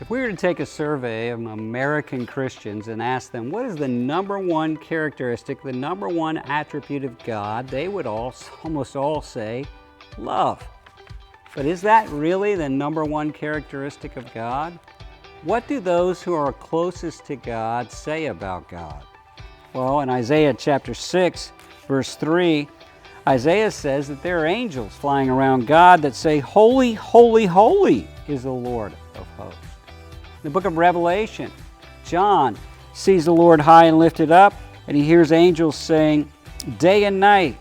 If we were to take a survey of American Christians and ask them what is the number one characteristic, the number one attribute of God, they would almost all say love. But is that really the number one characteristic of God? What do those who are closest to God say about God? Well, in Isaiah chapter 6, verse 3, Isaiah says that there are angels flying around God that say, "Holy, holy, holy is the Lord of hosts." In the book of Revelation, John sees the Lord high and lifted up, and he hears angels saying, day and night,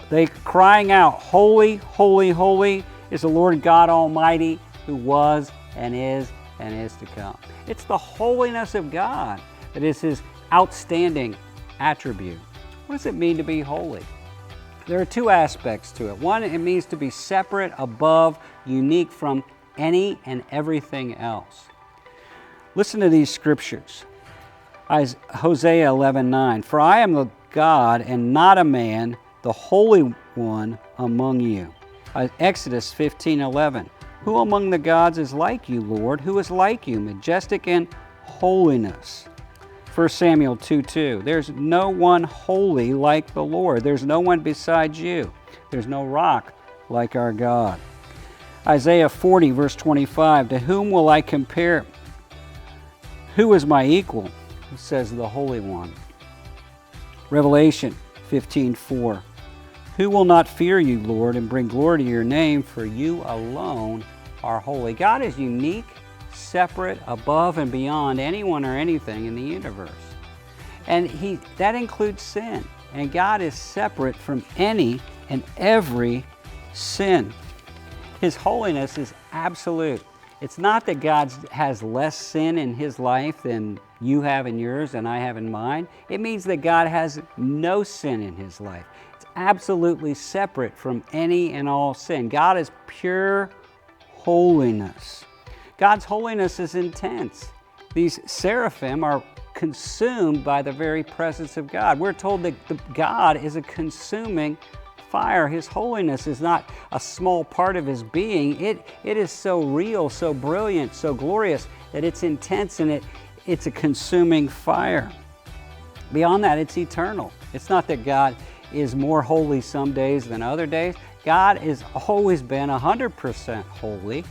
they crying out, "Holy, holy, holy is the Lord God Almighty, who was and is to come." It's the holiness of God that is His outstanding attribute. What does it mean to be holy? There are two aspects to it. One, it means to be separate, above, unique from any and everything else. Listen to these scriptures. Hosea 11:9. "For I am the God and not a man, the Holy One among you." Exodus 15:11. "Who among the gods is like you, Lord? Who is like you, majestic in holiness?" 1 Samuel 2:2. "There's no one holy like the Lord. There's no one beside you. There's no rock like our God." Isaiah 40, verse 25. "To whom will I compare? Who is my equal?" says the Holy One. Revelation 15:4. "Who will not fear you, Lord, and bring glory to your name? For you alone are holy." God is unique, separate, above and beyond anyone or anything in the universe. And that includes sin. And God is separate from any and every sin. His holiness is absolute. It's not that God has less sin in His life than you have in yours and I have in mine. It means that God has no sin in His life. It's absolutely separate from any and all sin. God is pure holiness. God's holiness is intense. These seraphim are consumed by the very presence of God. We're told that God is a consuming fire. His holiness is not a small part of His being. It is so real, so brilliant, so glorious that it's intense and it's a consuming fire. Beyond that, it's eternal. It's not that God is more holy some days than other days. God has always been 100% holy.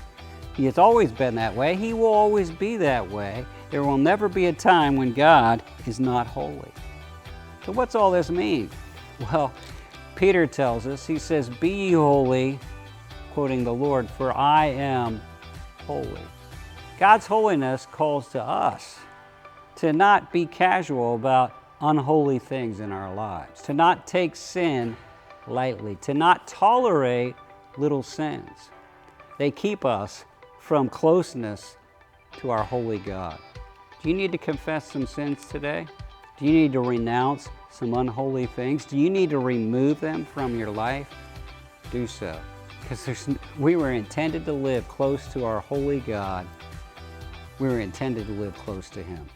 He has always been that way. He will always be that way. There will never be a time when God is not holy. So what's all this mean? Well, Peter tells us, he says, "Be ye holy," quoting the Lord, "for I am holy." God's holiness calls to us to not be casual about unholy things in our lives, to not take sin lightly, to not tolerate little sins. They keep us from closeness to our holy God. Do you need to confess some sins today? Do you need to renounce some unholy things? Do you need to remove them from your life? Do so. Because we were intended to live close to our holy God. We were intended to live close to Him.